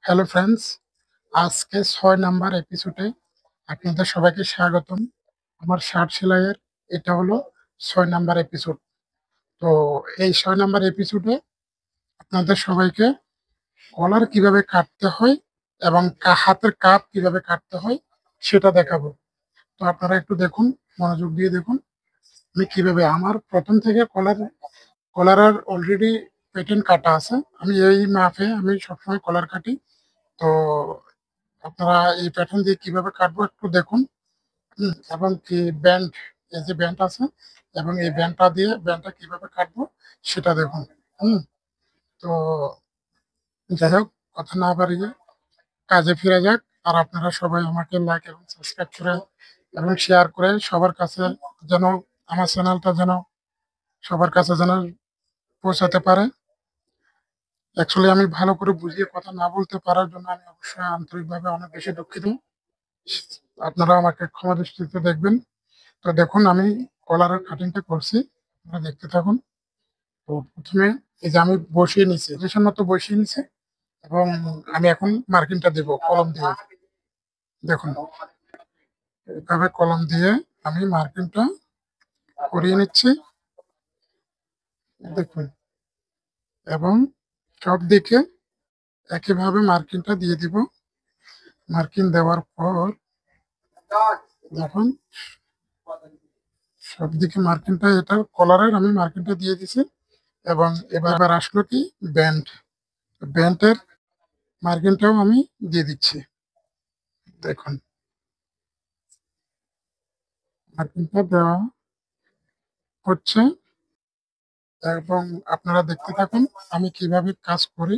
Hello friends, আজকে 6 number এপিসোডে আপনাদের সবাইকে স্বাগতম। আমার শার্ট সেলাইয়ের এটা হলো 6 নাম্বার এপিসোড। তো এই 6 নাম্বার এপিসোডে আপনাদের সবাইকে কলার কিভাবে কাটতে হয় এবং হাতের কাপ কিভাবে কাটতে হয় সেটা দেখাবো। তো আপনারা একটু দেখুন, মনোযোগ দিয়ে দেখুন আমি কিভাবে আমার প্রথম থেকে কলার অলরেডি প্যাটার্ন কাটা আছে। আমি এই মাপে আমি সবসময় কলার কাটি। তো আপনারা এই প্যাটার্ন দিয়ে কিভাবে কাটবো একটু দেখুন। এবং কি ব্যান্ড, এই যে ব্যান্ড আছে এবং এই ব্যান্ডটা কিভাবে কাটবো সেটা দেখুন। হুম তো যাই হোক, কথা না বাড়িয়ে কাজে ফিরে যাক। আর আপনারা সবাই আমাকে লাইক এবং সাবস্ক্রাইব করে এবং শেয়ার করে সবার কাছে যেন আমার চ্যানেলটা যেন সবার কাছে যেন পৌঁছাতে পারে। অ্যাকচুয়ালি আমি ভালো করে বুঝিয়ে কথা না বলতে পারার জন্য আমি অবশ্যই আন্তরিকভাবে অনেক বেশি দুঃখিত। আপনারা আমাকে ক্ষমা দৃষ্টিতে দেখবেন। তো দেখুন আমি কলারের কাটিংটা করছি, আপনারা দেখতে থাকুন। তো প্রথমে এই যে আমি বসিয়ে নিছি, পজিশন মতো বসিয়ে নিছি এবং আমি এখন মার্কিংটা দেব কলম দিয়ে। দেখুন এইভাবে কলম দিয়ে আমি মার্কিংটা করিয়ে নিচ্ছি, দেখুন। এবং সব দিকে একইভাবে মার্কিংটা দিয়ে দিব। মার্কিং দেওয়ার পর দেখুন সব দিকে মার্কিংটা, এটা কলারের আমি মার্কিংটা দিয়ে দিছি। এবং এবার আসলো কি ব্যান্ডের মার্কিংটাও আমি দিয়ে দিচ্ছি। দেখুন মার্কিংটা দেওয়া হচ্ছে এবং আপনারা দেখতে থাকুন আমি কিভাবে কাজ করি।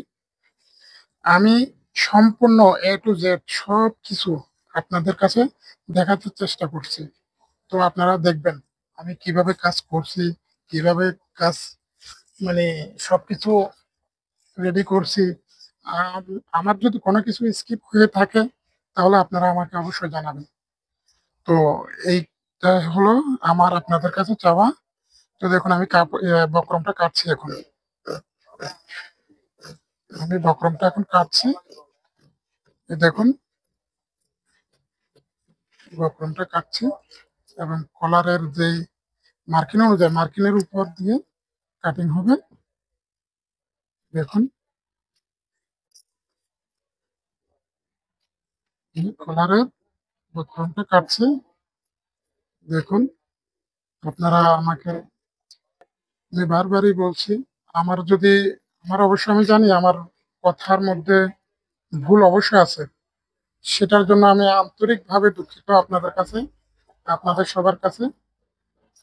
আমি সম্পূর্ণ এ টু জেড সব কিছু আপনাদের কাছে দেখাতে চেষ্টা করছি। তো আপনারা দেখবেন আমি কিভাবে কাজ করছি, কিভাবে কাজ মানে সবকিছু রেডি করছি। আমার যদি কোনো কিছু স্কিপ হয়ে থাকে তাহলে আপনারা আমাকে অবশ্যই জানাবেন। তো এইটা হলো আমার আপনাদের কাছে চাওয়া। তো দেখুন আমি বক্রমটা কাটছি এখন। আমি বক্রমটা এখন কাটছি, এই দেখুন বক্রমটা কাটছি এবং কলারের যে মার্কিং অনুযায়ী মার্কিনের উপর দিয়ে কাটিং হবে। দেখুন এই কলারের বক্রমটা কাটছি। দেখুন আপনারা আমাকে, আমি বারবারই বলছি, আমার যদি আমার অবশ্যই আমি জানি আমার কথার মধ্যে ভুল অবশ্যই আছে, সেটার জন্য আমি আন্তরিকভাবে দুঃখিত। আপনাদের কাছে, আপনাদের সবার কাছে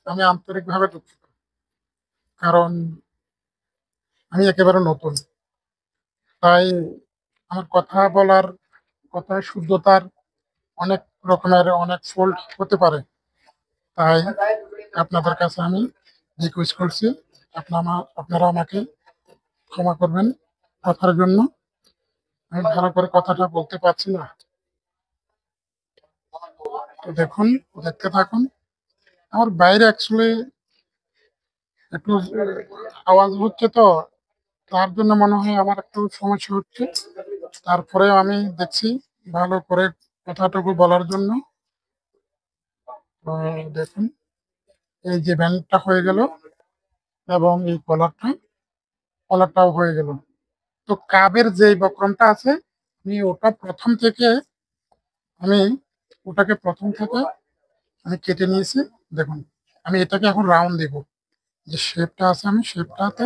আমি আন্তরিকভাবে দুঃখিত। কারণ আমি একেবারে নতুন, তাই আমার কথা বলার, কথার শুদ্ধতার অনেক রকমের অনেক ফল্ট হতে পারে। তাই আপনাদের কাছে আমি রিকোয়েস্ট করছি, আপনারা আমাকে ক্ষমা করবেন কথার জন্য। আমি ভালো করে কথাটা বলতে পারছি না। তো দেখুন, দেখতে থাকুন। আমার বাইরে অ্যাকচুয়ালি একটু আওয়াজ হচ্ছে, তো তার জন্য মনে হয় আমার একটু সমস্যা হচ্ছে। তারপরেও আমি দেখছি ভালো করে কথাটুকু বলার জন্য। তো দেখুন এই যে ব্যান্ডটা হয়ে গেল এবং এই কলারটাও হয়ে গেল। তো কাবের যে বক্রমটা আছে আমি ওটা প্রথম থেকে আমি ওটাকে প্রথম থেকে আমি কেটে নিয়েছি। দেখুন আমি এটাকে এখন রাউন্ড দিব, যে শেপটা আছে আমি শেপটাতে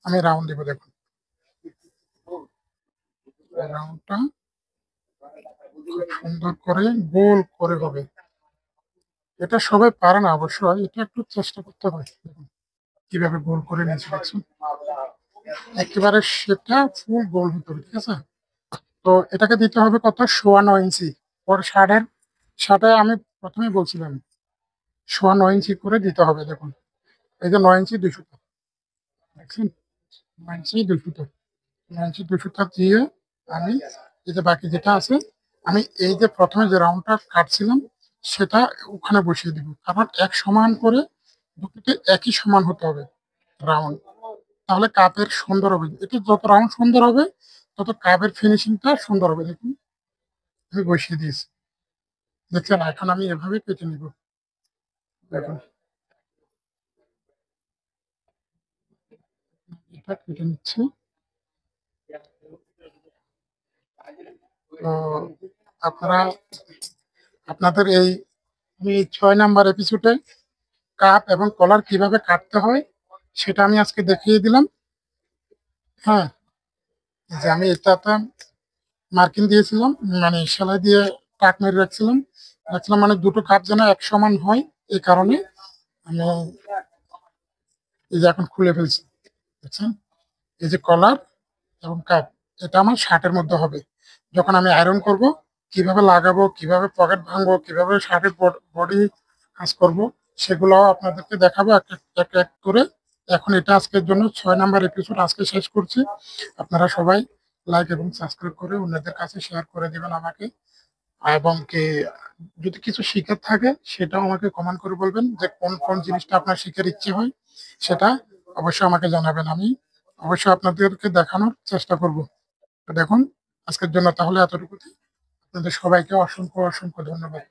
আমি রাউন্ড দিব। দেখুন রাউন্ডটা খুব সুন্দর করে গোল করে হবে। এটা সবাই পারে না অবশ্যই, এটা একটু চেষ্টা করতে হয়। দেখুন কিভাবে গোল করে নিয়েছি দেখছেন, একেবারে শেপটা ফুল গোল হতে হবে, ঠিক আছে। তো এটাকে দিতে হবে কত, 9.25 ইঞ্চি। ওর ষাটে আমি প্রথমেই বলছিলাম 9.25 ইঞ্চি করে দিতে হবে। দেখুন এই যে 9 ইঞ্চি 2 সুতো, দেখছেন 9 ইঞ্চি 2 সুতো, 9 ইঞ্চি 2 সুতো দিয়ে আমি এই যে বাকি যেটা আছে আমি এই যে প্রথমে যে রাউন্ডটা কাটছিলাম সেটা ওখানে বসিয়ে দিব। কারণ এক সমান করে দুটোকে একই সমান হতে হবে রাউন্ড, তাহলে কাপের সুন্দর হবে। এটি যত রাউন্ড সুন্দর হবে তত কাপের ফিনিশিংটা সুন্দর হবে। দেখুন আমি বসিয়ে দিয়েছি, দেখছেন? এখন আমি এভাবে কেটে নিব। দেখুন এটা কেটে নিচ্ছি। তো আপনারা আপনাদের আমি এই 6 নাম্বার এপিসোডে কাপ এবং কলার কিভাবে কাটতে হয় সেটা আমি আজকে দেখিয়ে দিলাম। হ্যাঁ, এই যে আমি এটাতে মার্কিং দিয়েছিলাম, মানে সেলাই দিয়ে টাক মেরে রাখছিলাম মানে দুটো কাপ যেন এক সমান হয়। এই কারণে আমি এই যে এখন খুলে ফেলছি, দেখছেন? এই যে কলার এবং কাপ, এটা আমার শার্টের মধ্যে হবে। যখন আমি আয়রন করব, কিভাবে লাগাবো, কিভাবে পকেট ভাঙবো, কিভাবে শার্টের বডি কাজ করব, সেগুলোও আপনাদেরকে দেখাবো এক এক এক এক করে। এখন এটা আজকের জন্য 6 নাম্বার এপিসোড আজকে শেষ করছি। আপনারা সবাই লাইক এবং সাবস্ক্রাইব করে অন্যদের কাছে শেয়ার করে দিবেন আমাকে। এবং কি যদি কিছু শিখার থাকে সেটাও আমাকে কমেন্ট করে বলবেন, যে কোন কোন জিনিসটা আপনার শিখার ইচ্ছে হয় সেটা অবশ্যই আমাকে জানাবেন। আমি অবশ্যই আপনাদেরকে দেখানোর চেষ্টা করব। তো দেখুন, আজকের জন্য তাহলে এতটুকুই। আপনাদের সবাইকে অসংখ্য অসংখ্য ধন্যবাদ।